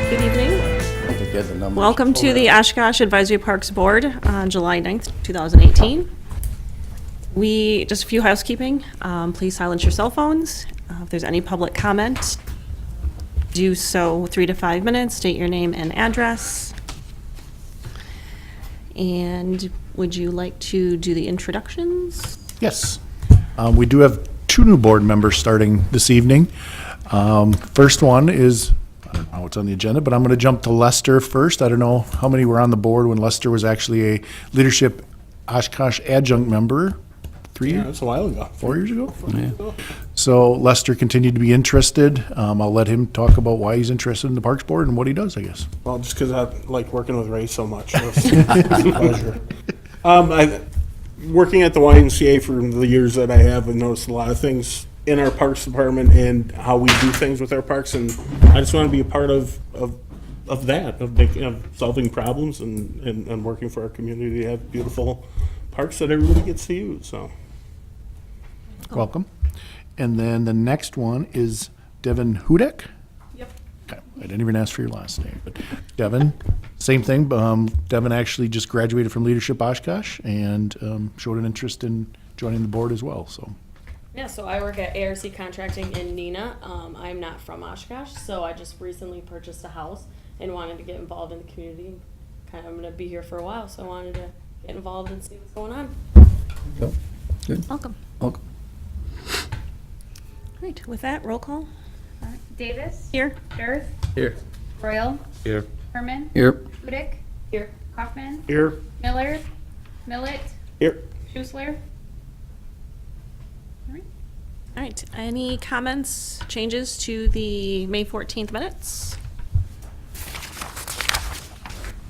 Good evening. I think you had the numbers. Welcome to the Oshkosh Advisory Parks Board on July 9th, 2018. Just a few housekeeping. Please silence your cell phones. If there's any public comment, do so 3 to 5 minutes. State your name and address. And would you like to do the introductions? Yes. We do have 2 new board members starting this evening. First one is, I don't know what's on the agenda, but I'm going to jump to Lester first. I don't know how many were on the board when Lester was actually a leadership Oshkosh adjunct member. 3 years? Yeah, that's a while ago. 4 years ago? So Lester continued to be interested. I'll let him talk about why he's interested in the Parks Board and what he does, I guess. Well, just because I like working with Ray so much. It's a pleasure. Working at the YMCA for the years that I have, I've noticed a lot of things in our Parks Department and how we do things with our parks, and I just want to be a part of that, of solving problems and working for our community to have beautiful parks that everybody gets to use, so. Welcome. And then the next one is Devin Hudek. Yep. Okay, I didn't even ask for your last name, but Devin, same thing. Devin actually just graduated from Leadership Oshkosh and showed an interest in joining the board as well, so. Yeah, so I work at ARC Contracting in Neenah. I'm not from Oshkosh, so I just recently purchased a house and wanted to get involved in the community. I'm going to be here for a while, so I wanted to get involved and see what's going on. Yep. Good. Welcome. Welcome. Great. With that, roll call. Davis. Here. Dirth. Here. Royal. Here. Herman. Here. Hudick. Here. Kaufman. Here. Miller. Millet. Here. Schusler. All right. Any comments, changes to the May 14th minutes?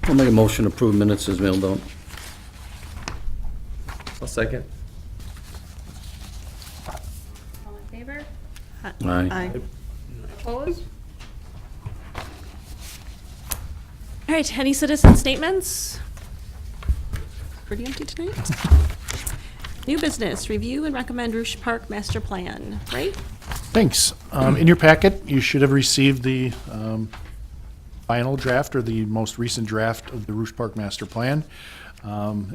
I'll make a motion to approve minutes as mailed out. I'll second. All in favor? Aye. Opposed? All right. Any citizen statements? Pretty empty tonight. New business, review and recommend Rouge Park Master Plan. Right? Thanks. In your packet, you should have received the final draft or the most recent draft of the Rouge Park Master Plan.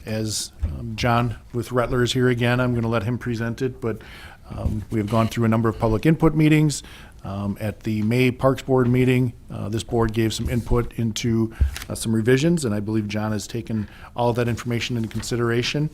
As John with Rettler is here again, I'm going to let him present it, but we have gone through a number of public input meetings. At the May Parks Board meeting, this board gave some input into some revisions, and I believe John has taken all of that information into consideration.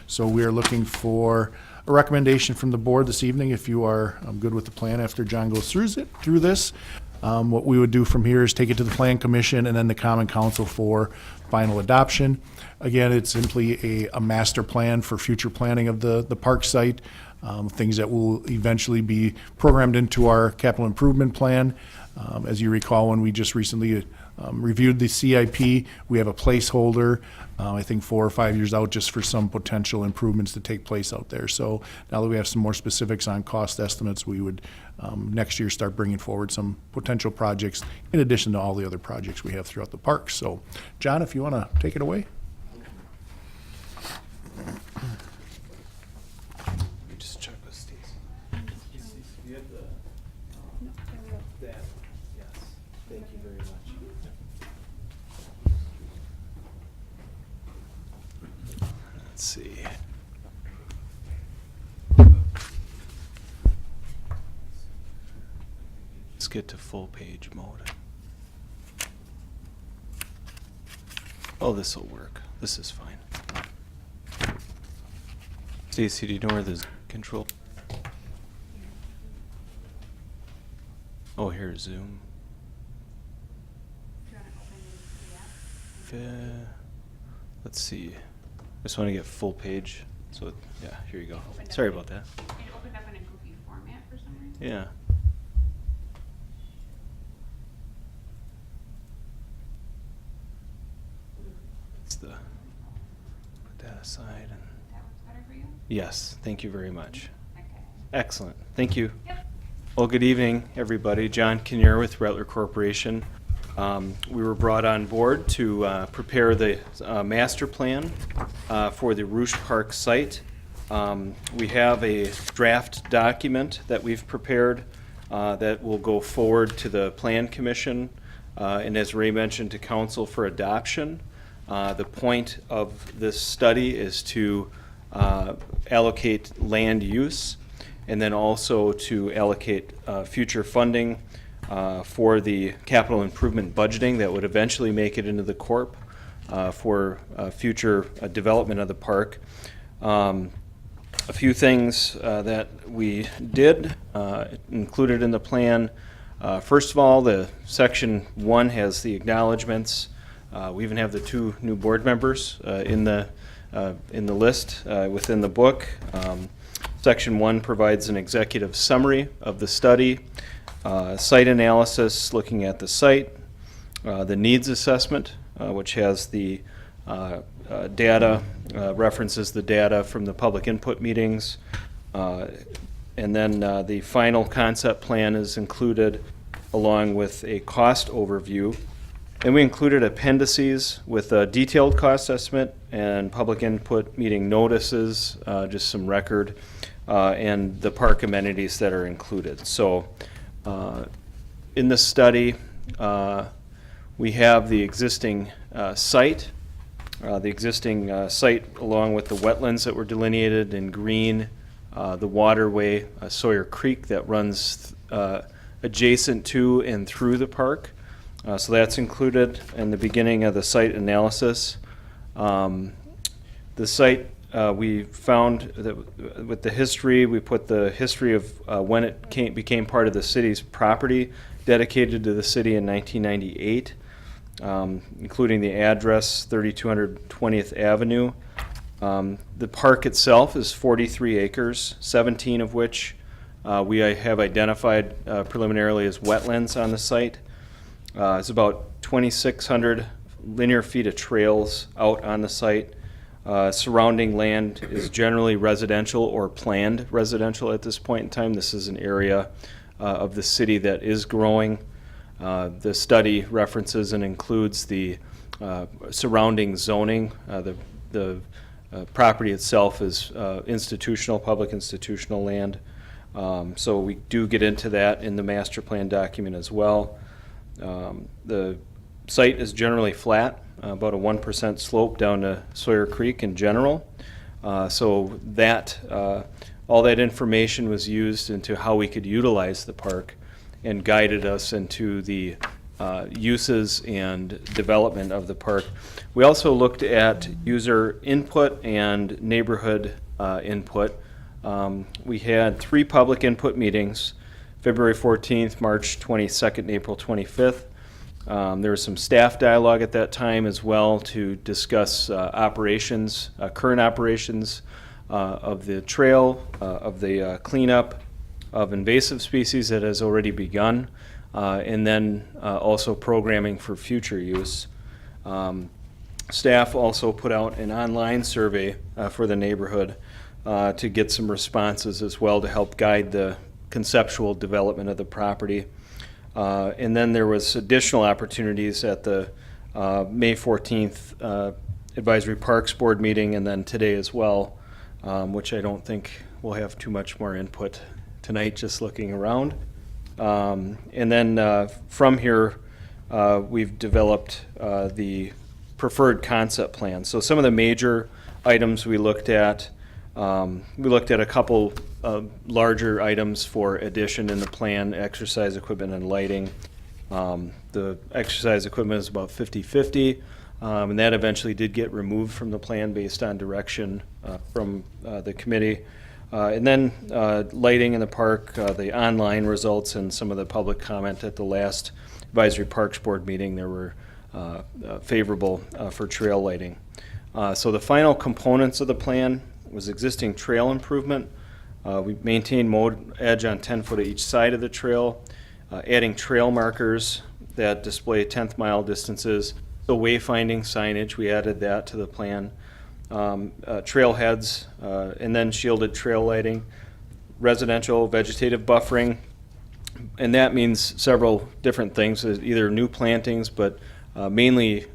So we are looking for a recommendation from the board this evening if you are good with the plan after John goes through this. What we would do from here is take it to the Plan Commission and then the Common Council for final adoption. Again, it's simply a master plan for future planning of the park site, things that will eventually be programmed into our capital improvement plan. As you recall, when we just recently reviewed the CIP, we have a placeholder, I think 4 or 5 years out, just for some potential improvements to take place out there. So now that we have some more specifics on cost estimates, we would next year start bringing forward some potential projects in addition to all the other projects we have throughout the park. So John, if you want to take it away. Just check with Steve. You have the, that, yes. Thank you very much. Let's see. Let's get to full page mode. Oh, this will work. This is fine. Stacy, do you know where the control? Oh, here's Zoom. Let's see. I just want to get full page. So, yeah, here you go. Sorry about that. It opened up in a goofy format for some reason. Yeah. It's the, put that aside. And That works better for you? yes, thank you very much. Okay. Excellent. Thank you. Yep. Well, good evening, everybody. John Kinnear with Rettler Corporation. We were brought on board to prepare the master plan for the Rouge Park site. We have a draft document that we've prepared that will go forward to the Plan Commission and as Ray mentioned, to council for adoption. The point of this study is to allocate land use and then also to allocate future funding for the capital improvement budgeting that would eventually make it into the corp for future development of the park. A few things that we did included in the plan. First of all, the section 1 has the acknowledgements. We even have the 2 new board members in the list within the book. Section 1 provides an executive summary of the study, site analysis looking at the site, the needs assessment, which has the data, references the data from the public input meetings, and then the final concept plan is included along with a cost overview. And we included appendices with a detailed cost estimate and public input meeting notices, just some record, and the park amenities that are included. So in the study, we have the existing site. The existing site along with the wetlands that were delineated in green, the waterway, Sawyer Creek that runs adjacent to and through the park. So that's included in the beginning of the site analysis. The site, we found that with the history, we put the history of when it became part of the city's property, dedicated to the city in 1998. Including the address 3200 20th Avenue. The park itself is 43 acres, 17 of which we have identified preliminarily as wetlands on the site. It's about 2,600 linear feet of trails out on the site. Surrounding land is generally residential or planned residential at this point in time. This is an area of the city that is growing. The study references and includes the surrounding zoning. The property itself is institutional, public institutional land. So we do get into that in the master plan document as well. The site is generally flat, about a 1% slope down to Sawyer Creek in general. So that all that information was used into how we could utilize the park and guided us into the uses and development of the park. We also looked at user input and neighborhood input. We had 3 public input meetings, February 14th, March 22nd, and April 25th. There was some staff dialogue at that time as well to discuss operations, current operations of the trail, of the cleanup of invasive species that has already begun, and then also programming for future use. Staff also put out an online survey for the neighborhood to get some responses as well to help guide the conceptual development of the property. And then there was additional opportunities at the May 14th Advisory Parks Board meeting and then today as well, which I don't think we'll have too much more input tonight just looking around. And then from here, we've developed the preferred concept plan. So some of the major items we looked at a couple larger items for addition in the plan, exercise equipment and lighting. The exercise equipment is about 50-50, and that eventually did get removed from the plan based on direction from the committee. And then lighting in the park, the online results and some of the public comment at the last Advisory Parks Board meeting, there were favorable for trail lighting. So the final components of the plan was existing trail improvement. We maintained mowed edge on 10 foot of each side of the trail, adding trail markers that display 10th mile distances. The wayfinding signage, we added that to the plan. Trailheads, and then shielded trail lighting, residential vegetative buffering, and that means several different things, either new plantings, but mainly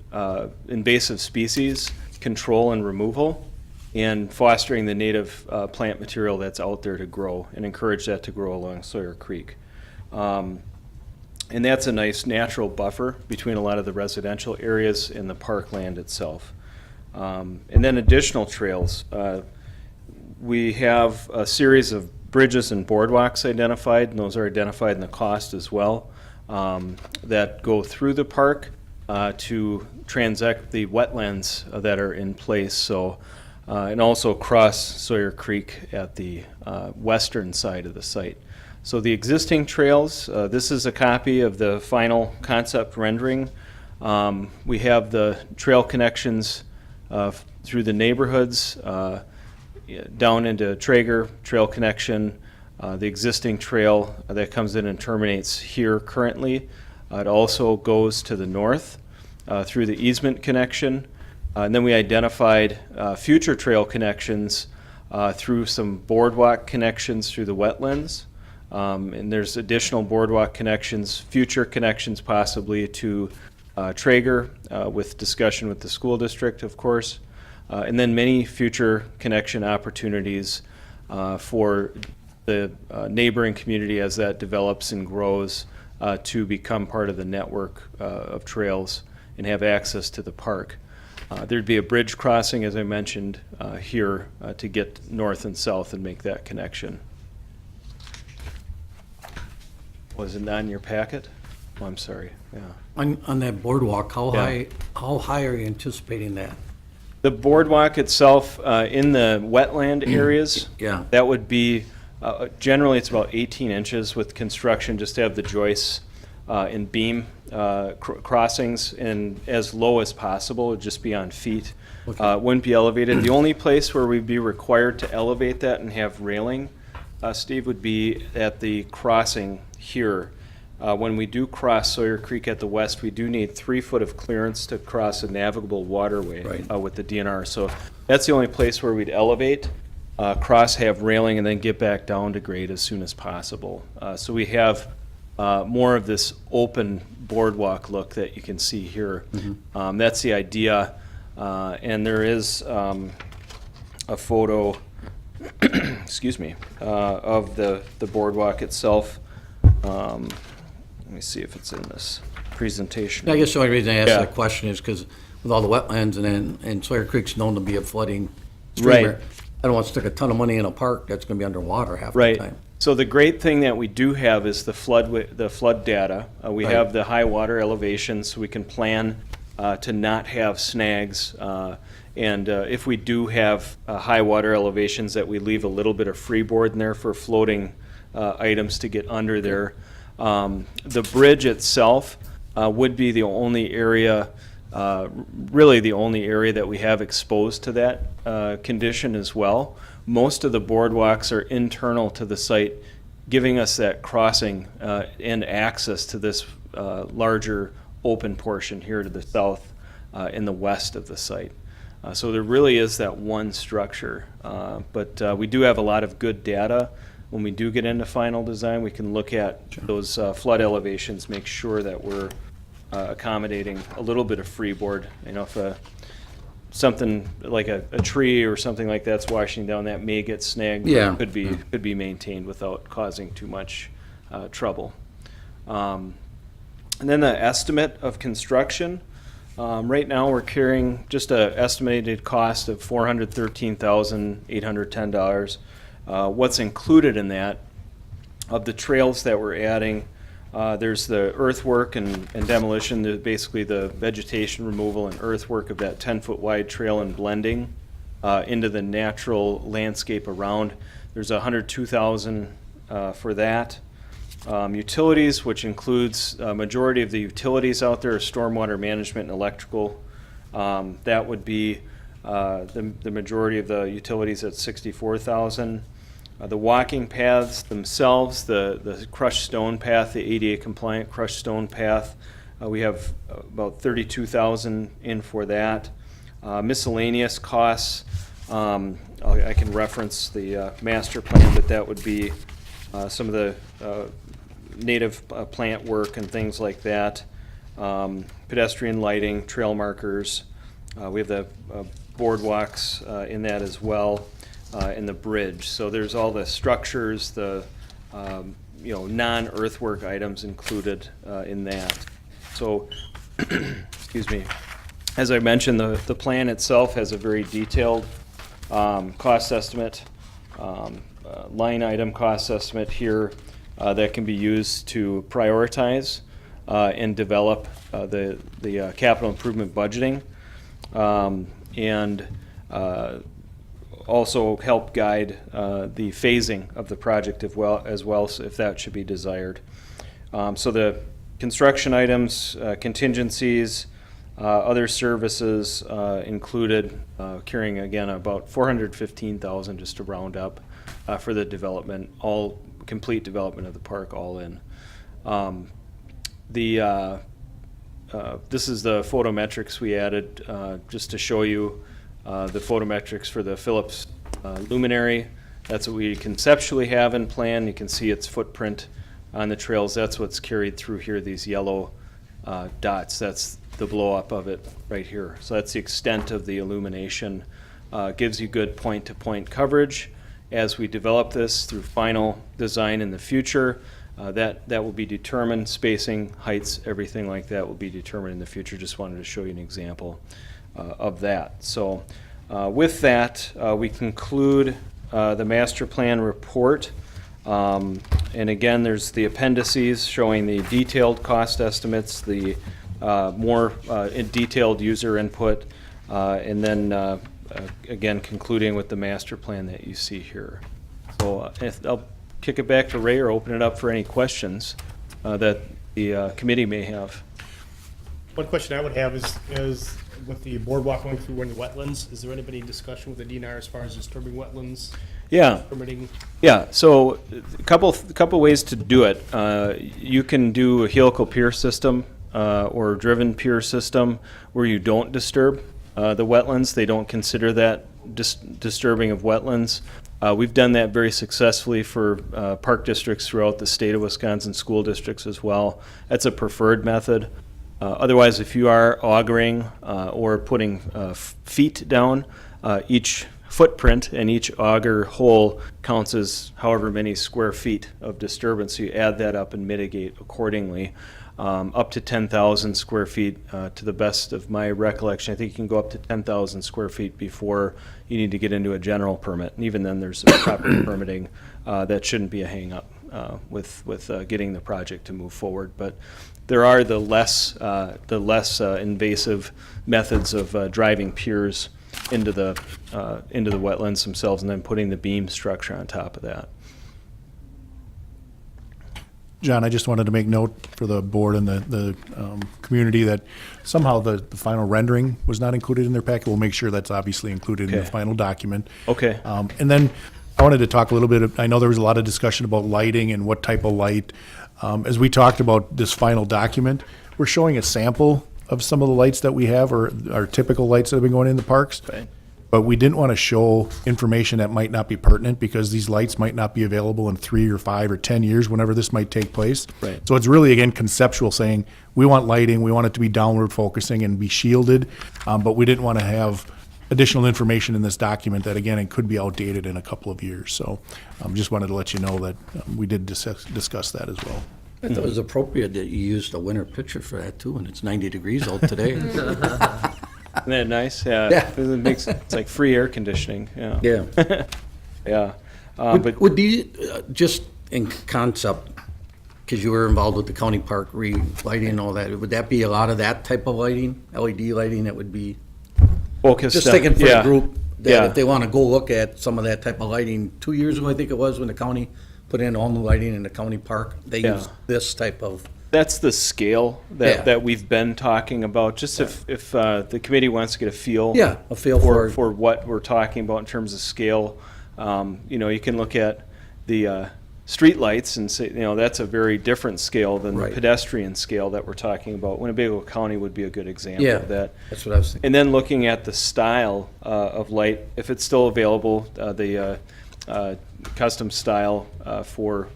invasive species control and removal, and fostering the native plant material that's out there to grow and encourage that to grow along Sawyer Creek. And that's a nice natural buffer between a lot of the residential areas and the parkland itself. And then additional trails. We have a series of bridges and boardwalks identified, and those are identified in the cost as well, that go through the park to transact the wetlands that are in place. So, and also cross Sawyer Creek at the western side of the site. So the existing trails, this is a copy of the final concept rendering. We have the trail connections through the neighborhoods, down into Traeger trail connection, the existing trail that comes in and terminates here currently. It also goes to the north through the easement connection. And then we identified future trail connections through some boardwalk connections through the wetlands. And there's additional boardwalk connections, future connections possibly to Traeger with discussion with the school district, of course. And then many future connection opportunities for the neighboring community as that develops and grows to become part of the network of trails and have access to the park. There'd be a bridge crossing, as I mentioned, here to get north and south and make that connection. Was it not in your packet? Oh, I'm sorry, yeah. On that boardwalk, Yeah. how high are you anticipating that? The boardwalk itself, in the wetland areas, Yeah. that would be, generally it's about 18 inches with construction, just to have the joists and beam crossings, and as low as possible, it'd just be on feet. Wouldn't be elevated. The only place where we'd be required to elevate that and have railing, Steve, would be at the crossing here. When we do cross Sawyer Creek at the west, we do need 3 foot of clearance to cross a navigable waterway Right. with the DNR. So that's the only place where we'd elevate, cross, have railing, and then get back down to grade as soon as possible. So we have more of this open boardwalk look that you can see here. That's the idea. And there is a photo, excuse me, of the boardwalk itself. Let me see if it's in this presentation. I guess the only reason I asked Yeah. that question is because with all the wetlands and Sawyer Creek's known to be a flooding stream. Right. I don't want to stick a ton of money in a park that's going to be underwater half the Right. time. So the great thing that we do have is the flood data. We Right. have the high water elevations, so we can plan to not have snags. And if we do have high water elevations, that we leave a little bit of freeboard in there for floating items to get under there. The bridge itself would be the only area, really the only area that we have exposed to that condition as well. Most of the boardwalks are internal to the site, giving us that crossing and access to this larger open portion here to the south in the west of the site. So there really is that one structure, but we do have a lot of good data. When we do get into final design, we can look at those flood elevations, make sure that we're accommodating a little bit of freeboard. You know, if something like a tree or something like that's washing down, that may get snagged. but Yeah. could be maintained without causing too much trouble. And then the estimate of construction. Right now, we're carrying just an estimated cost of $413,810. What's included in that, of the trails that we're adding, there's the earthwork and demolition, basically the vegetation removal and earthwork of that 10-foot wide trail and blending into the natural landscape around. There's $102,000 for that. Utilities, which includes a majority of the utilities out there, are stormwater management and electrical. That would be the majority of the utilities at $64,000. The walking paths themselves, the crushed stone path, the ADA compliant crushed stone path, we have about $32,000 in for that. Miscellaneous costs, I can reference the master plan, but that would be some of the native plant work and things like that. Pedestrian lighting, trail markers. We have the boardwalks in that as well, and the bridge. So there's all the structures, the non-earthwork items included in that. So, excuse me, as I mentioned, the plan itself has a very detailed cost estimate, line item cost estimate here that can be used to prioritize and develop the capital improvement budgeting, and also help guide the phasing of the project as well, so if that should be desired. So the construction items, contingencies, other services included, carrying again about $415,000 just to round up for the development, all complete development of the park, all in. This is the photometrics we added just to show you the photometrics for the Phillips luminary. That's what we conceptually have in plan. You can see its footprint on the trails. That's what's carried through here, these yellow dots. That's the blow up of it right here. So that's the extent of the illumination. Gives you good point-to-point coverage. As we develop this through final design in the future, that will be determined. Spacing, heights, everything like that will be determined in the future. Just wanted to show you an example of that. So with that, we conclude the master plan report. And again, there's the appendices showing the detailed cost estimates, the more detailed user input, and then again concluding with the master plan that you see here. So I'll kick it back to Ray or open it up for any questions that the committee may have. One question I would have is with the boardwalk going through one of the wetlands, is there anybody discussion with the DNR as far as disturbing wetlands, Yeah. permitting? Yeah, so a couple ways to do it. You can do a helical pier system or a driven pier system where you don't disturb the wetlands. They don't consider that disturbing of wetlands. We've done that very successfully for park districts throughout the state of Wisconsin, school districts as well. That's a preferred method. Otherwise, if you are augering or putting feet down, each footprint and each auger hole counts as however many square feet of disturbance. So you add that up and mitigate accordingly. Up to 10,000 square feet, to the best of my recollection. I think you can go up to 10,000 square feet before you need to get into a general permit. And even then, there's proper permitting that shouldn't be a hang-up with getting the project to move forward. But there are the less invasive methods of driving piers into the wetlands themselves and then putting the beam structure on top of that. John, I just wanted to make note for the board and the community that somehow the final rendering was not included in their packet. We'll make sure that's obviously included in the Okay. final document. Okay. And then I wanted to talk a little bit, I know there was a lot of discussion about lighting and what type of light. As we talked about this final document, we're showing a sample of some of the lights that we have, or our typical lights that have been going in the parks. Right. But we didn't want to show information that might not be pertinent because these lights might not be available in 3 or 5 or 10 years, whenever this might take place. Right. So it's really, again, conceptual, saying we want lighting, we want it to be downward focusing and be shielded, but we didn't want to have additional information in this document that, again, it could be outdated in a couple of years. So just wanted to let you know that we did discuss that as well. I thought it was appropriate that you used a winter picture for that too, and it's 90 degrees out today. Isn't that nice? Yeah. Yeah. It's like free air conditioning. Yeah. Yeah. Yeah. But Would these, just in concept, because you were involved with the county park relighting and all that, would that be a lot of that type of lighting, LED lighting that would be? focused. Just thinking for yeah. the group, that Yeah. if they want to go look at some of that type of lighting, 2 years ago, I think it was, when the county put in all new lighting in the county park, they Yeah. used this type of, That's the scale Yeah. that we've been talking about. Just if the committee wants to get a feel. Yeah, a feel for- what we're talking about in terms of scale. You can look at the street lights and say, that's a very different scale than the Right. pedestrian scale that we're talking about. Winnebago County would be a good example Yeah. of that. that's what I was thinking. And then looking at the style of light, if it's still available, the custom style for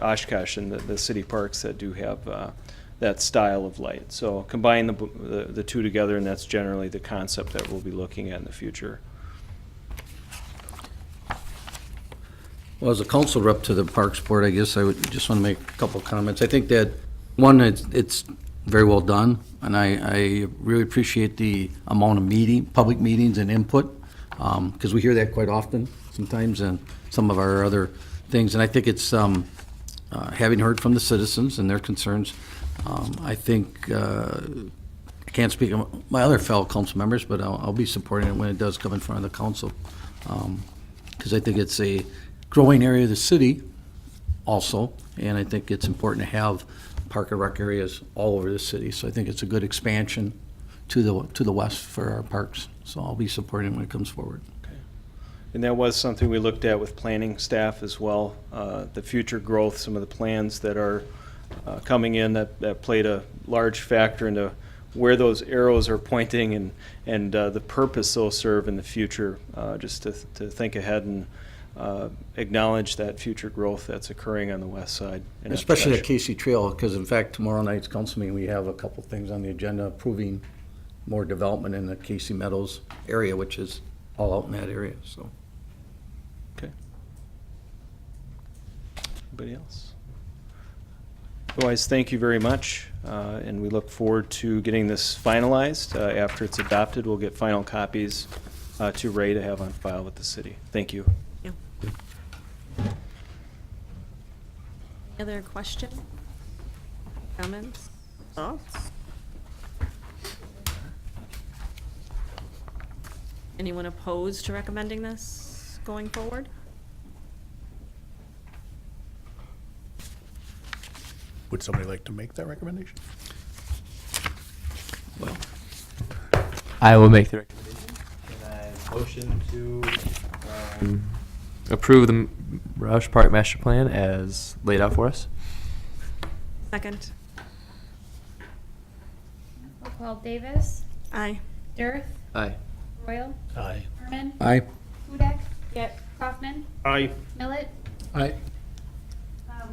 Oshkosh and the city parks that do have that style of light. So combine the two together, and that's generally the concept that we'll be looking at in the future. Well, as a council rep to the Parks Board, I guess I would just want to make a couple of comments. I think that, one, it's very well done, and I really appreciate the amount of public meetings and input, because we hear that quite often sometimes in some of our other things. And I think it's, having heard from the citizens and their concerns, I think, I can't speak of my other fellow council members, but I'll be supporting it when it does come in front of the council. Because I think it's a growing area of the city also, and I think it's important to have park and rec areas all over the city. So I think it's a good expansion to the west for our parks. So I'll be supporting it when it comes forward. And that was something we looked at with planning staff as well, the future growth, some of the plans that are coming in that played a large factor into where those arrows are pointing and the purpose they'll serve in the future, just to think ahead and acknowledge that future growth that's occurring on the west side. And Especially at Casey Trail, because in fact, tomorrow night's council meeting, we have a couple things on the agenda approving more development in the Casey Meadows area, which is all out in that area, so. Okay. Anybody else? Otherwise, thank you very much, and we look forward to getting this finalized. After it's adopted, we'll get final copies to Ray to have on file with the city. Thank you. Any other questions, comments, thoughts? Anyone opposed to recommending this going forward? Would somebody like to make that recommendation? Well, I will make the recommendation. Can I motion to approve the Roush Park Master Plan as laid out for us? Second. Roll call Davis, Aye. Dirth, aye. Royal, Aye. Herman, Aye. Hudak. Yep. Kaufman, Aye. Millet. Aye.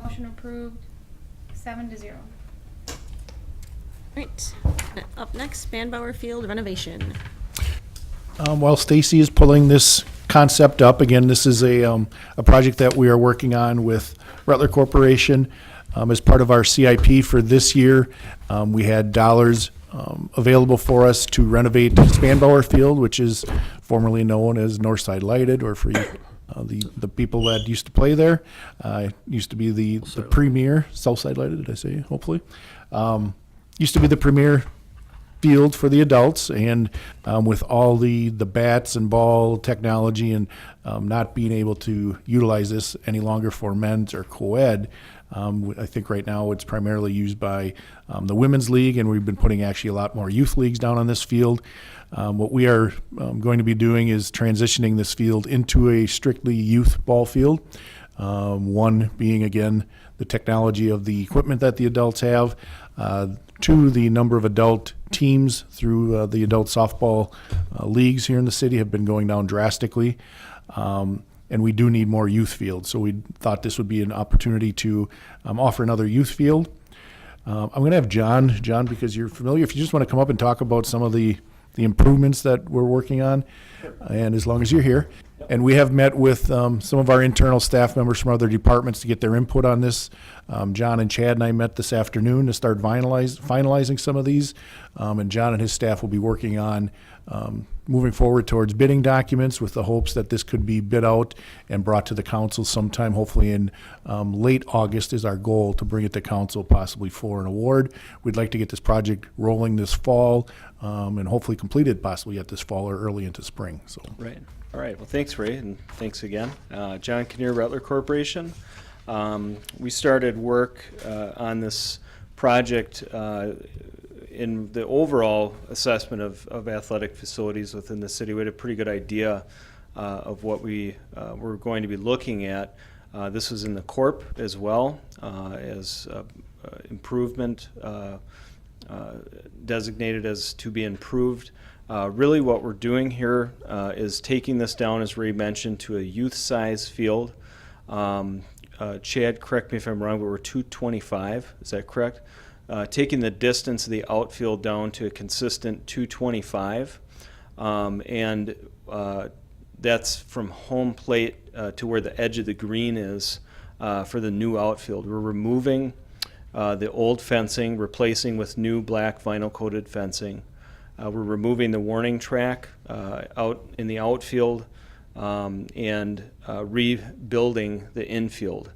Motion approved, 7-0. Right. Up next, Spanbauer Field renovation. While Stacy is pulling this concept up, again, this is a project that we are working on with Rutler Corporation. As part of our CIP for this year, we had dollars available for us to renovate Spanbauer Field, which is formerly known as Northside Lighted, or for you, the people that used to play there. Used to be the premier, Southside Lighted, did I say, hopefully? Used to be the premier field for the adults, and with all the bats and ball technology and not being able to utilize this any longer for men's or co-ed, I think right now it's primarily used by the women's league, and we've been putting actually a lot more youth leagues down on this field. What we are going to be doing is transitioning this field into a strictly youth ball field. One being, again, the technology of the equipment that the adults have. Two, the number of adult teams through the adult softball leagues here in the city have been going down drastically. And we do need more youth fields. So we thought this would be an opportunity to offer another youth field. I'm going to have John, because you're familiar, if you just want to come up and talk about some of the improvements that we're working on, and as long as you're here. And we have met with some of our internal staff members from other departments to get their input on this. John and Chad and I met this afternoon to start finalizing some of these. And John and his staff will be working on moving forward towards bidding documents with the hopes that this could be bid out and brought to the council sometime, hopefully in late August is our goal, to bring it to council possibly for an award. We'd like to get this project rolling this fall and hopefully completed possibly yet this fall or early into spring. So. Right. All right. Well, thanks, Ray, and thanks again. John Kinnear, Rutler Corporation. We started work on this project in the overall assessment of athletic facilities within the city. We had a pretty good idea of what we were going to be looking at. This was in the Corp as well as improvement designated as to be improved. Really what we're doing here is taking this down, as Ray mentioned, to a youth size field. Chad, correct me if I'm wrong, but we're 225, is that correct? Taking the distance of the outfield down to a consistent 225. And That's from home plate to where the edge of the green is for the new outfield. We're removing the old fencing, replacing with new black vinyl-coated fencing. We're removing the warning track out in the outfield and rebuilding the infield.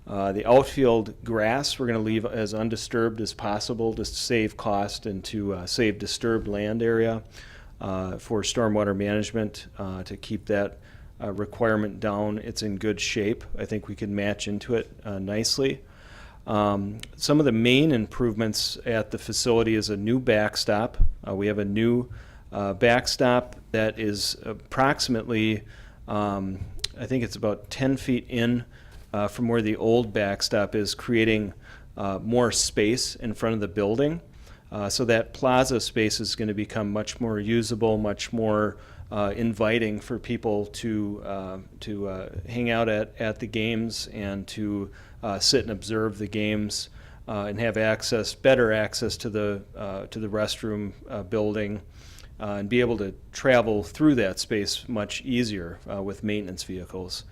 The outfield grass we're going to leave as undisturbed as possible to save cost and to save disturbed land area for stormwater management to keep that requirement down. It's in good shape. I think we can match into it nicely. Some of the main improvements at the facility is a new backstop. We have a new backstop that is approximately, I think it's about 10 feet in from where the old backstop is, creating more space in front of the building. So that plaza space is going to become much more usable, much more inviting for people to hang out at the games and to sit and observe the games and have better access to the restroom building and be able to travel through that space much easier with maintenance vehicles.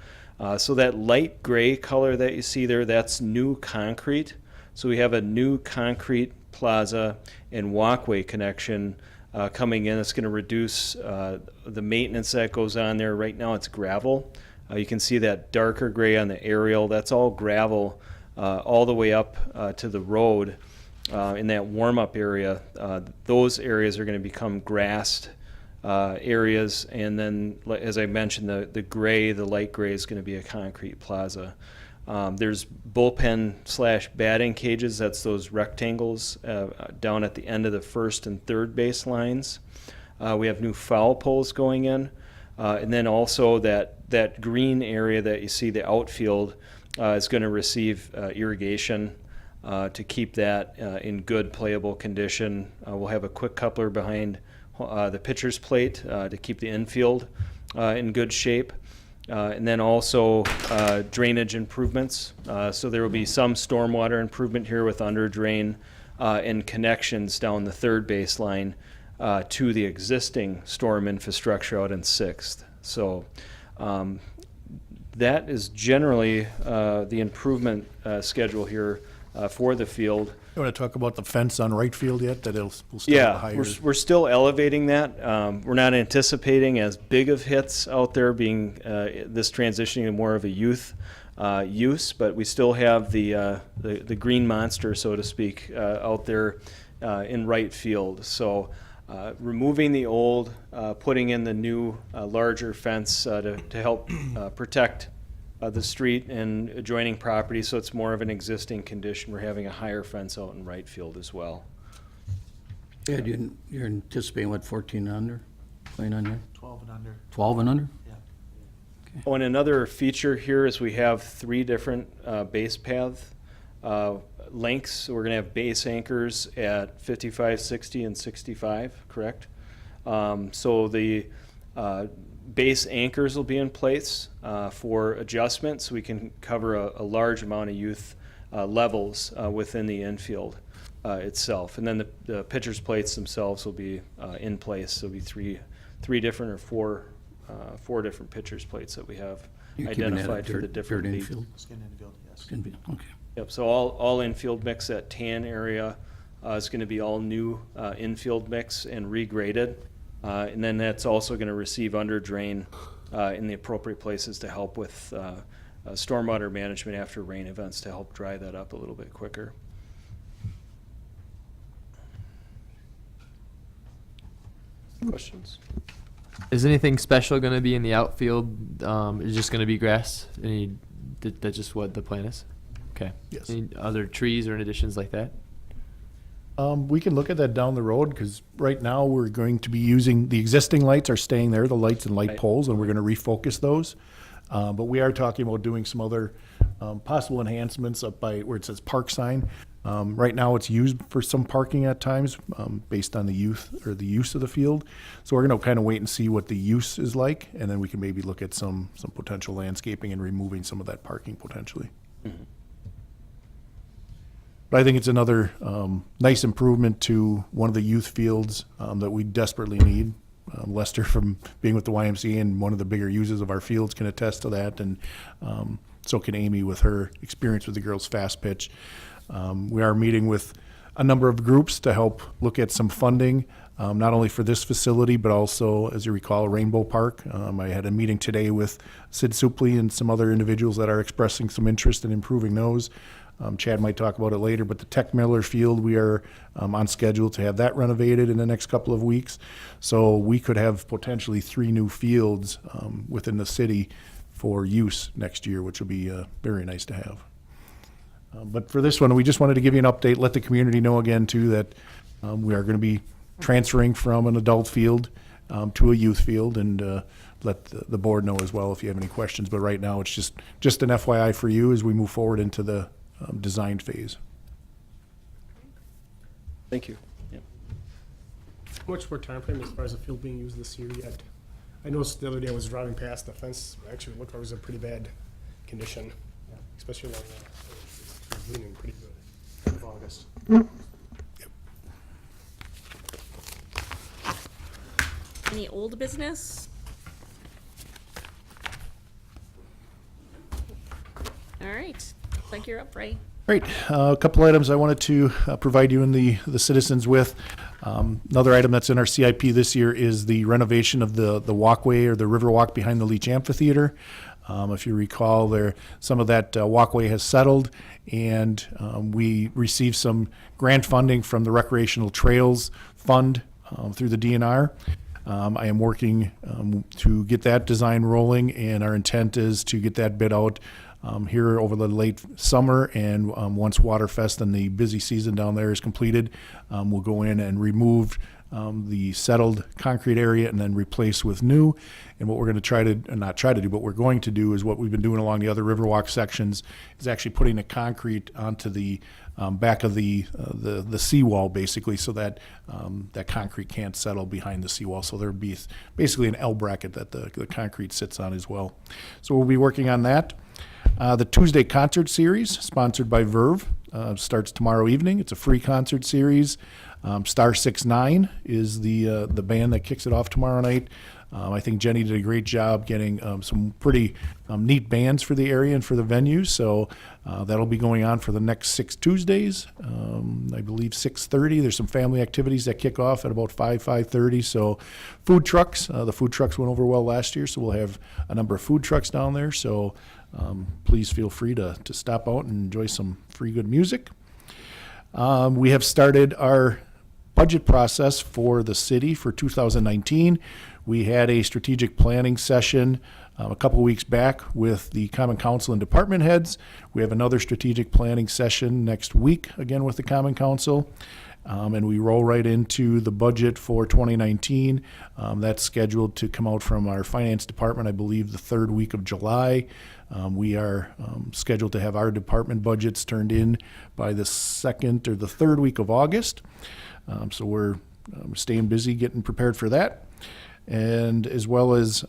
So that light gray color that you see there, that's new concrete. So we have a new concrete plaza and walkway connection coming in. It's going to reduce the maintenance that goes on there. Right now it's gravel. You can see that darker gray on the aerial. That's all gravel all the way up to the road in that warm-up area. Those areas are going to become grassed areas, and then, as I mentioned, the light gray is going to be a concrete plaza. There's bullpen/batting cages. That's those rectangles down at the end of the first and third base lines. We have new foul poles going in, and then also that green area that you see, the outfield, is going to receive irrigation to keep that in good playable condition. We'll have a quick coupler behind the pitcher's plate to keep the infield in good shape. And then also drainage improvements. So there will be some stormwater improvement here with under drain and connections down the third baseline to the existing storm infrastructure out in 6th. So that is generally the improvement schedule here for the field. You want to talk about the fence on right field yet? That will still have higher. We're still elevating that. We're not anticipating as big of hits out there, being this transitioning to more of a youth use, but we still have the green monster, so to speak, out there in right field. So removing the old, putting in the new larger fence to help protect the street and adjoining property, so it's more of an existing condition. We're having a higher fence out in right field as well. Yeah, you're anticipating what, 14 under, playing on here? 12 and under. 12 and under? Yeah. Oh, and another feature here is we have 3 different base path lengths. So we're going to have base anchors at 55, 60, and 65, correct? So the base anchors will be in place for adjustment, so we can cover a large amount of youth levels within the infield itself. And then the pitcher's plates themselves will be in place. There'll be three different or four different pitcher's plates that we have You're keeping that identified for the dirt different leagues. infield? Skin infield, yes. Can be, okay. Yep, so all infield mix, that tan area is going to be all new infield mix and regraded. And then that's also going to receive under drain in the appropriate places to help with stormwater management after rain events, to help dry that up a little bit quicker. Questions? Is anything special going to be in the outfield? Is just going to be grass? That's just what the plan is? Okay. Yes. Any other trees or additions like that? We can look at that down the road, because right now we're going to be using, the existing lights are staying there, the lights and light Right. poles, and we're going to refocus those. But we are talking about doing some other possible enhancements up by where it says park sign. Right now it's used for some parking at times based on the youth or the use of the field. So we're going to kind of wait and see what the use is like, and then we can maybe look at some potential landscaping and removing some of that parking potentially. Mm-hmm. But I think it's another nice improvement to one of the youth fields that we desperately need Lester, from being with the YMCA and one of the bigger users of our fields, can attest to that, and so can Amy with her experience with the girls' fast pitch. We are meeting with a number of groups to help look at some funding, not only for this facility, but also, as you recall, Rainbow Park. I had a meeting today with Sid Supley and some other individuals that are expressing some interest in improving those. Chad might talk about it later, but the Tech Miller Field, we are on schedule to have that renovated in the next couple of weeks. So we could have potentially 3 new fields within the city for use next year, which will be very nice to have. But for this one, we just wanted to give you an update, let the community know again, too, that we are going to be transferring from an adult field to a youth field, and let the board know as well if you have any questions. But right now, it's just an FYI for you as we move forward into the design phase. Thank you. Yeah. How much more time frame as far as the field being used this year yet? I noticed the other day I was driving past the fence, actually looked like it was in pretty bad condition, especially along it's leaning pretty good in August. Any old business? All right, looks like you're up, Ray. Great. A couple items I wanted to provide you and the citizens with. Another item that's in our CIP this year is the renovation of the walkway, or the Riverwalk, behind the Leach Amphitheater. If you recall, some of that walkway has settled, and we received some grant funding from the Recreational Trails Fund through the DNR. I am working to get that design rolling, and our intent is to get that bid out here over the late summer, and once Waterfest and the busy season down there is completed, we'll go in and remove the settled concrete area and then replace with new. And what we're going to try to, not try to do, but we're going to do is what we've been doing along the other Riverwalk sections, is actually putting the concrete onto the back of the seawall, basically, so that that concrete can't settle behind the seawall. So there'll be basically an L bracket that the concrete sits on as well. So we'll be working on that. The Tuesday concert series, sponsored by Verve, starts tomorrow evening. It's a free concert series. Star 69 is the band that kicks it off tomorrow night. I think Jenny did a great job getting some pretty neat bands for the area and for the venue. So that'll be going on for the next 6 Tuesdays. I believe 6:30. There's some family activities that kick off at about 5:30. So food trucks. The food trucks went over well last year, so we'll have a number of food trucks down there. So please feel free to stop out and enjoy some free good music. We have started our budget process for the city for 2019. We had a strategic planning session a couple weeks back with the Common Council and department heads. We have another strategic planning session next week, again with the Common Council. And we roll right into the budget for 2019. That's scheduled to come out from our finance department, I believe, the 3rd week of July. We are scheduled to have our department budgets turned in by the 2nd or the 3rd week of August. So we're staying busy getting prepared for that. And as well as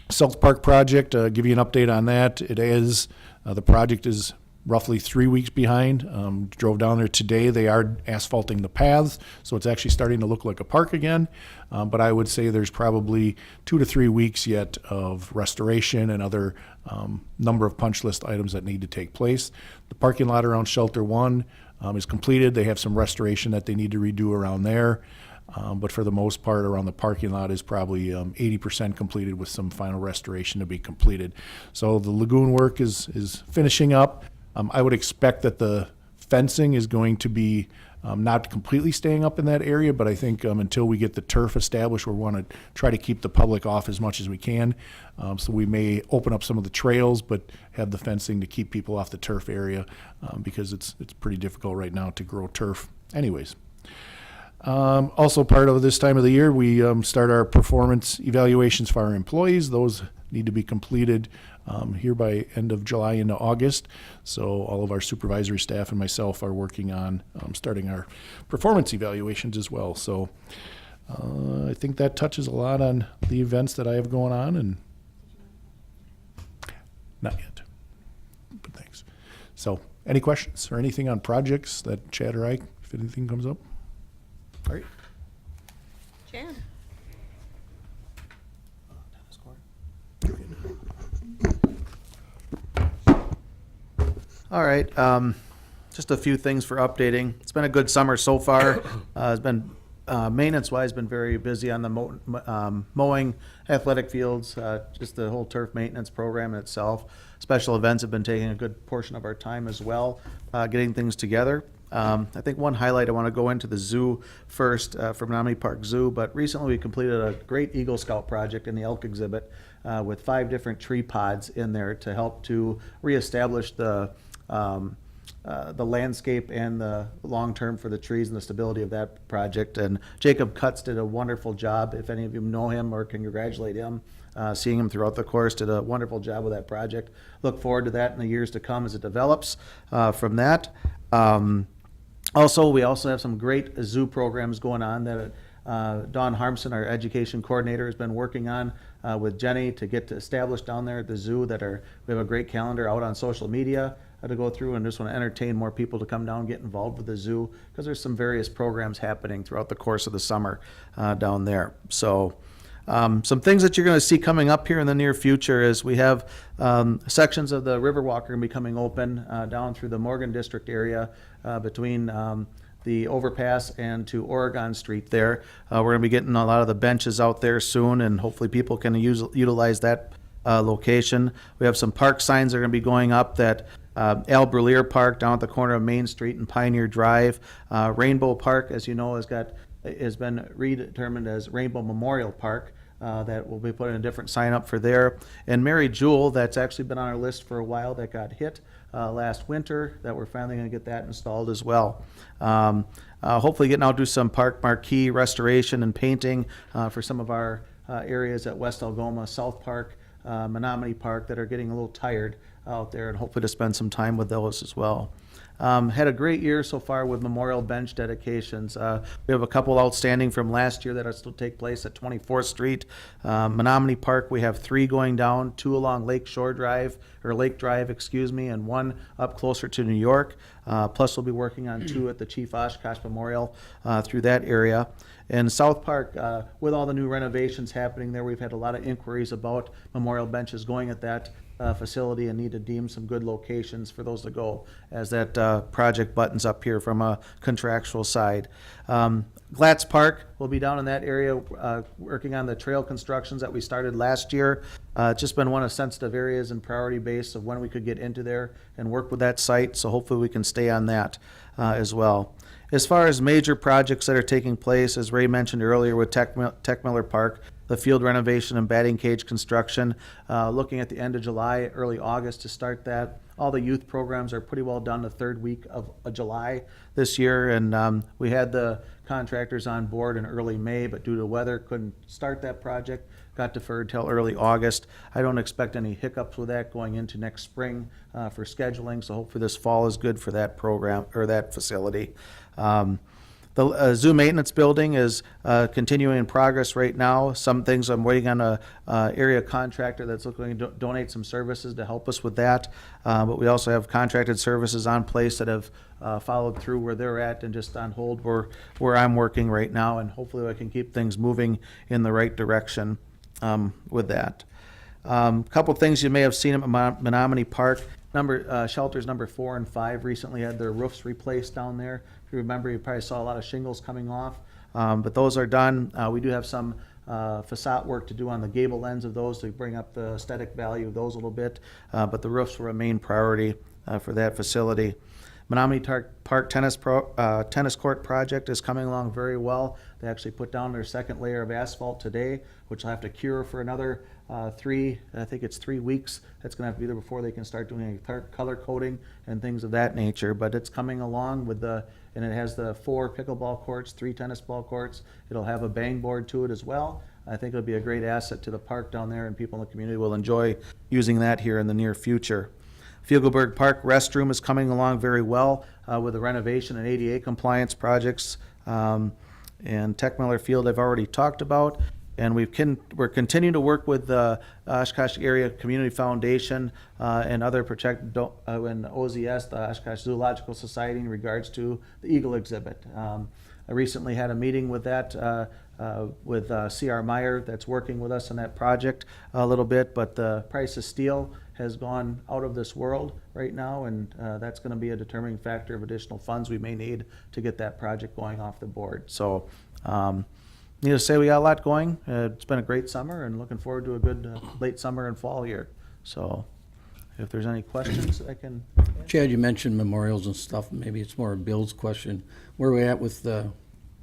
South Park project, give you an update on that. It is, the project is roughly 3 weeks behind. Drove down there today. They are asphalting the paths, so it's actually starting to look like a park again. But I would say there's probably 2 to 3 weeks yet of restoration and other number of punch list items that need to take place. The parking lot around Shelter 1 is completed. They have some restoration that they need to redo around there. But for the most part, around the parking lot is probably 80% completed, with some final restoration to be completed. So the lagoon work is finishing up. I would expect that the fencing is going to be not completely staying up in that area, but I think until we get the turf established, we want to try to keep the public off as much as we can. So we may open up some of the trails, but have the fencing to keep people off the turf area, because it's pretty difficult right now to grow turf anyways. Also part of this time of the year, we start our performance evaluations for our employees. Those need to be completed here by end of July into August. So all of our supervisory staff and myself are working on starting our performance evaluations as well. So I think that touches a lot on the events that I have going on, and not yet, but thanks. So any questions or anything on projects that Chad or I, if anything comes up? All right. Chad? All right, just a few things for updating. It's been a good summer so far. It's been, maintenance-wise, been very busy on the mowing, athletic fields, just the whole turf maintenance program in itself. Special events have been taking a good portion of our time as well, getting things together. I think one highlight, I want to go into the zoo first, from Menominee Park Zoo, but recently we completed a great Eagle Scout project in the elk exhibit, with 5 different tree pods in there to help to reestablish the landscape and the long-term for the trees and the stability of that project. And Jacob Cutts did a wonderful job. If any of you know him or can congratulate him, seeing him throughout the course, did a wonderful job with that project. Look forward to that in the years to come as it develops from that. Also, we also have some great zoo programs going on that Dawn Harmson, our education coordinator, has been working on with Jenny to get established down there at the zoo. We have a great calendar out on social media to go through, and just want to entertain more people to come down and get involved with the zoo, because there's some various programs happening throughout the course of the summer down there. So some things that you're going to see coming up here in the near future is we have sections of the Riverwalk are going to be coming open down through the Morgan District area between the overpass and to Oregon Street there. We're going to be getting a lot of the benches out there soon, and hopefully people can utilize that location. We have some park signs that are going to be going up that Al Brullier Park down at the corner of Main Street and Pioneer Drive. Rainbow Park, as you know, has been redetermined as Rainbow Memorial Park. That we'll be putting a different sign up for there. And Mary Jewel, that's actually been on our list for a while, that got hit last winter, that we're finally going to get that installed as well. Hopefully getting out to do some park marquee restoration and painting for some of our areas at West Algoma, South Park, Menominee Park, that are getting a little tired out there, and hopefully to spend some time with those as well. Had a great year so far with memorial bench dedications. We have a couple outstanding from last year that are still take place at 24th Street. Menominee Park, we have 3 going down, 2 along Lake Drive, and 1 up closer to New York. Plus we'll be working on 2 at the Chief Oshkosh Memorial through that area. And South Park, with all the new renovations happening there, we've had a lot of inquiries about memorial benches going at that facility, and need to deem some good locations for those to go as that project buttons up here from a contractual side. Glatz Park will be down in that area working on the trail constructions that we started last year. It's just been one of sensitive areas and priority base of when we could get into there and work with that site, so hopefully we can stay on that as well. As far as major projects that are taking place, as Ray mentioned earlier with Tech Miller Park, the field renovation and batting cage construction, looking at the end of July, early August to start that. All the youth programs are pretty well done the 3rd week of July this year, and we had the contractors on board in early May, but due to weather couldn't start that project, got deferred till early August. I don't expect any hiccups with that going into next spring for scheduling, so hopefully this fall is good for that program or that facility. The zoo maintenance building is continuing in progress right now. Some things I'm waiting on a area contractor that's looking to donate some services to help us with that. But we also have contracted services on place that have followed through where they're at and just on hold where I'm working right now. And hopefully I can keep things moving in the right direction with that. Couple things you may have seen at Menominee Park. Shelters number 4 and 5 recently had their roofs replaced down there. If you remember, you probably saw a lot of shingles coming off, but those are done. We do have some facade work to do on the gable ends of those to bring up the aesthetic value of those a little bit, but the roofs were a main priority for that facility. Menominee Park tennis court project is coming along very well. They actually put down their 2nd layer of asphalt today, which will have to cure for another 3 weeks. That's going to have to be there before they can start doing any color coding and things of that nature. But it's coming along and it has the 4 pickleball courts, 3 tennis ball courts. It'll have a bang board to it as well. I think it'll be a great asset to the park down there, and people in the community will enjoy using that here in the near future. Fiegelberg Park restroom is coming along very well with the renovation and ADA compliance projects. And Tech Miller Field I've already talked about. And we're continuing to work with the Oshkosh Area Community Foundation and other and OZS, the Oshkosh Zoological Society, in regards to the Eagle exhibit. I recently had a meeting with that, with C.R. Meyer that's working with us on that project a little bit, but the price of steel has gone out of this world right now, and that's going to be a determining factor of additional funds we may need to get that project going off the board. So, needless to say, we got a lot going. It's been a great summer, and looking forward to a good late summer and fall here. So, if there's any questions, I can. Chad, you mentioned memorials and stuff. Maybe it's more a Bill's question. Where are we at with the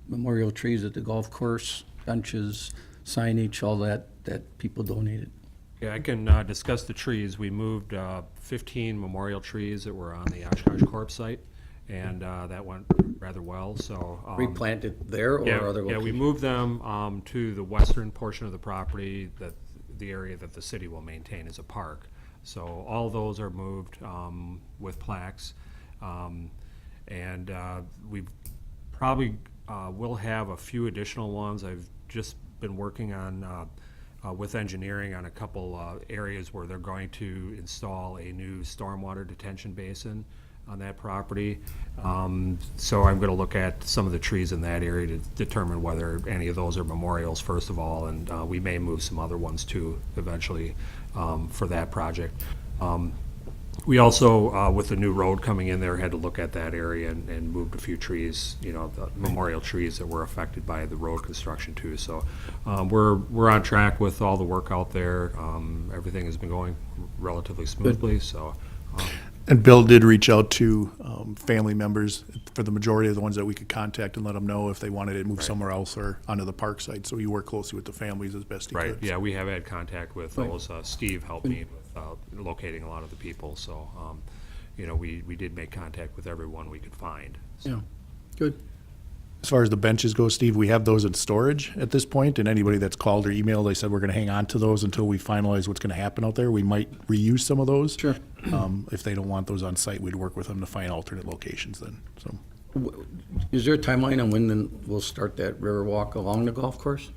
memorial trees at the golf course, benches, signage, all that people donated? Yeah, I can discuss the trees. We moved 15 memorial trees that were on the Oshkosh Corp site, and that went rather well, so. Replanted there or other locations? Yeah, we moved them to the western portion of the property, the area that the city will maintain as a park. So all those are moved with plaques. And we probably will have a few additional ones. I've just been working on, with engineering on a couple areas where they're going to install a new stormwater detention basin on that property. So I'm going to look at some of the trees in that area to determine whether any of those are memorials, first of all, and we may move some other ones too eventually for that project. We also, with the new road coming in there, had to look at that area and moved a few trees, the memorial trees that were affected by the road construction too. So we're on track with all the work out there. Everything has been going relatively smoothly. So. And Bill did reach out to family members for the majority of the ones that we could contact and let them know if they wanted it moved somewhere else or onto the park site. So you work closely with the families as best you could. Right, yeah, we have had contact with those. Steve helped me with locating a lot of the people. So, we did make contact with everyone we could find. So. Yeah, good. As far as the benches go, Steve, we have those in storage at this point, and anybody that's called or emailed, they said we're going to hang on to those until we finalize what's going to happen out there. We might reuse some of those. Sure. If they don't want those on site, we'd work with them to find alternate locations then, so. Is there a timeline on when then we'll start that Riverwalk along the golf course?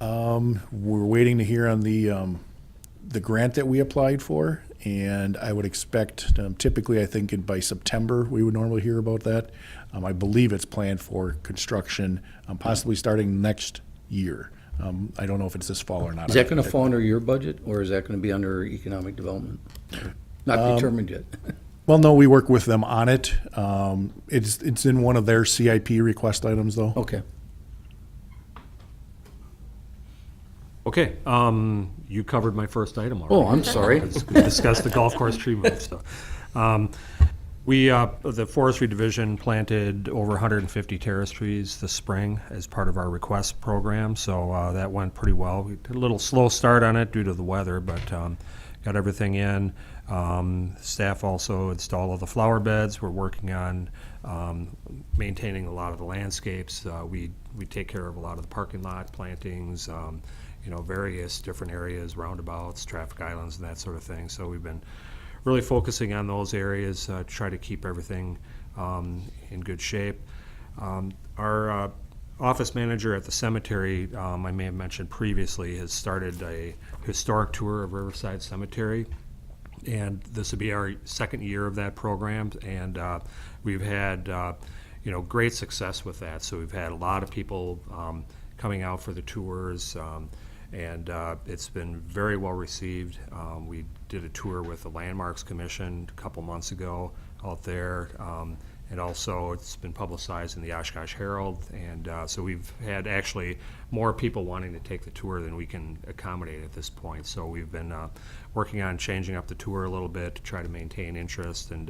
We're waiting to hear on the grant that we applied for, and I would expect, typically, I think by September, we would normally hear about that. I believe it's planned for construction, possibly starting next year. I don't know if it's this fall or not. Is that going to fall under your budget, or is that going to be under economic development? Not determined yet. Well, no, we work with them on it. It's in one of their CIP request items, though. Okay. Okay, you covered my first item already. Oh, I'm sorry. Let's discuss the golf course tree move. So, the forestry division planted over 150 terrace trees this spring as part of our request program. So that went pretty well. We did a little slow start on it due to the weather, but got everything in. Staff also installed all the flower beds. We're working on maintaining a lot of the landscapes. We take care of a lot of the parking lot plantings. Various different areas, roundabouts, traffic islands, and that sort of thing. So we've been really focusing on those areas to try to keep everything in good shape. Our office manager at the cemetery, I may have mentioned previously, has started a historic tour of Riverside Cemetery. And this will be our second year of that program, and we've had great success with that. So we've had a lot of people coming out for the tours, and it's been very well received. We did a tour with the Landmarks Commission a couple months ago out there, and also it's been publicized in the Oshkosh Herald, and so we've had actually more people wanting to take the tour than we can accommodate at this point. So we've been working on changing up the tour a little bit to try to maintain interest, and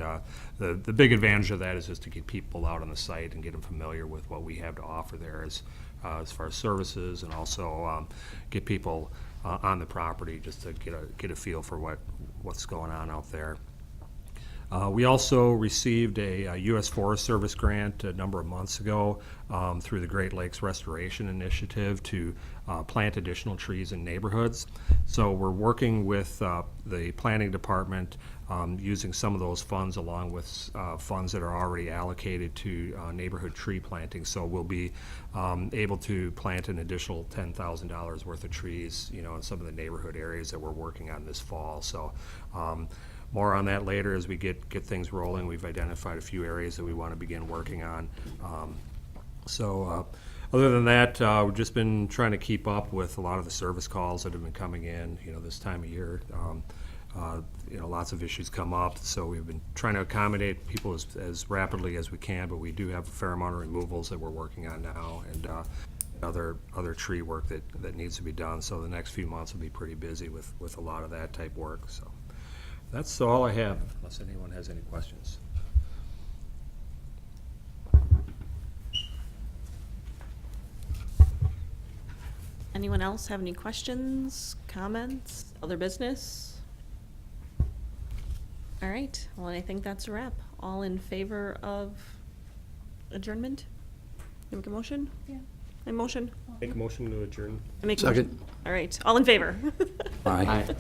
the big advantage of that is just to get people out on the site and get them familiar with what we have to offer there as far as services, and also get people on the property just to get a feel for what's going on out there. We also received a U.S. Forest Service grant a number of months ago through the Great Lakes Restoration Initiative to plant additional trees in neighborhoods. So we're working with the planning department using some of those funds along with funds that are already allocated to neighborhood tree planting. So we'll be able to plant an additional $10,000 worth of trees, in some of the neighborhood areas that we're working on this fall. So more on that later as we get things rolling. We've identified a few areas that we want to begin working on. So, other than that, we've just been trying to keep up with a lot of the service calls that have been coming in, this time of year. Lots of issues come up, so we've been trying to accommodate people as rapidly as we can, but we do have a fair amount of removals that we're working on now, and other tree work that needs to be done, so the next few months will be pretty busy with a lot of that type work, so. That's all I have, unless anyone has any questions. Anyone else have any questions, comments, other business? All right, well, I think that's a wrap. All in favor of adjournment? You make a motion? Yeah. A motion? Make a motion to adjourn. I make a motion. Second. All right, all in favor? Aye.